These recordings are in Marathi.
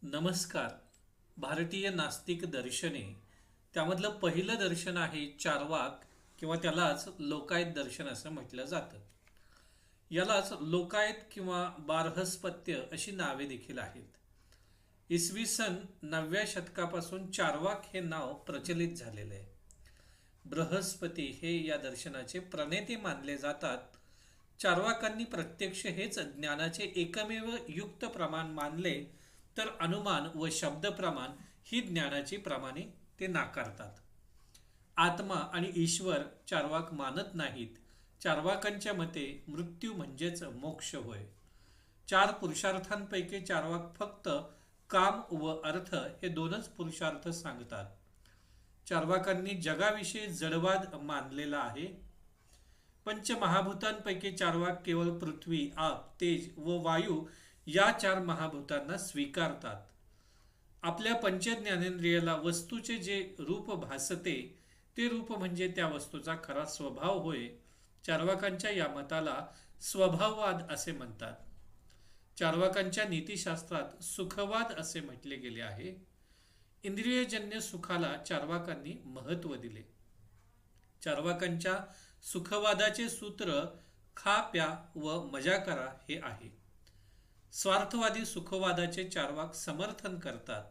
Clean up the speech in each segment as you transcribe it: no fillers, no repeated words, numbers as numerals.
नमस्कार. भारतीय नास्तिक दर्शने त्यामधलं पहिलं दर्शन आहे चार्वाक किंवा त्यालाच लोकायत दर्शन असं म्हटलं जातं. यालाच लोकायत किंवा बारहस्पत्य अशी नावे देखील आहेत. इसवी सन 9व्या शतकापासून चार्वाक हे नाव प्रचलित झालेलं आहे. बृहस्पती हे या दर्शनाचे प्रणेते मानले जातात. चार्वाकांनी प्रत्यक्ष हेच ज्ञानाचे एकमेव युक्त प्रमाण मानले, तर अनुमान व शब्द प्रमाण ही ज्ञानाची प्रमाणे ते नाकारतात. आत्मा आणि ईश्वर चार्वाक मानत नाहीत. चार्वाकांच्या मते मृत्यू म्हणजेच मोक्ष होय. चार पुरुषार्थांपैकी चार्वाक फक्त काम व अर्थ हे दोनच पुरुषार्थ सांगतात. चार्वाकांनी जगाविषयी जडवाद मानलेला आहे. पंचमहाभूतांपैकी चार्वाक केवळ पृथ्वी, आप, तेज व वायू या चार महाभूतांना स्वीकारतात. आपल्या पंचज्ञानेंद्रियाला वस्तूचे जे रूप भासते ते रूप म्हणजे त्या वस्तूचा खरा स्वभाव होय. चार्वाकांच्या या मताला स्वभाववाद असे म्हणतात. चार्वाकांच्या नीतिशास्त्रात सुखवाद असे म्हटले गेले आहे. इंद्रियजन्य सुखाला चार्वाकांनी महत्त्व दिले. चार्वाकांच्या सुखवादाचे सूत्र खा प्या व मजा करा हे आहे. स्वार्थवादी सुखवादाचे चार्वाक समर्थन करतात.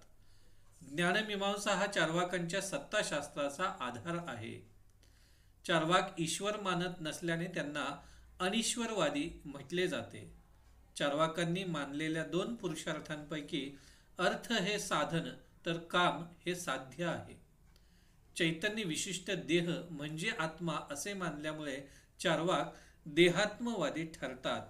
ज्ञानमीमांसा हा चार्वाकांच्या सत्ताशास्त्राचा आधार आहे. चार्वाक ईश्वर मानत नसल्याने त्यांना अनिश्वरवादी म्हटले जाते. चार्वाकांनी मानलेल्या दोन पुरुषार्थांपैकी अर्थ हे साधन तर काम हे साध्य आहे. चैतन्य विशिष्ट देह म्हणजे आत्मा असे मानल्यामुळे चार्वाक देहात्मवादी ठरतात.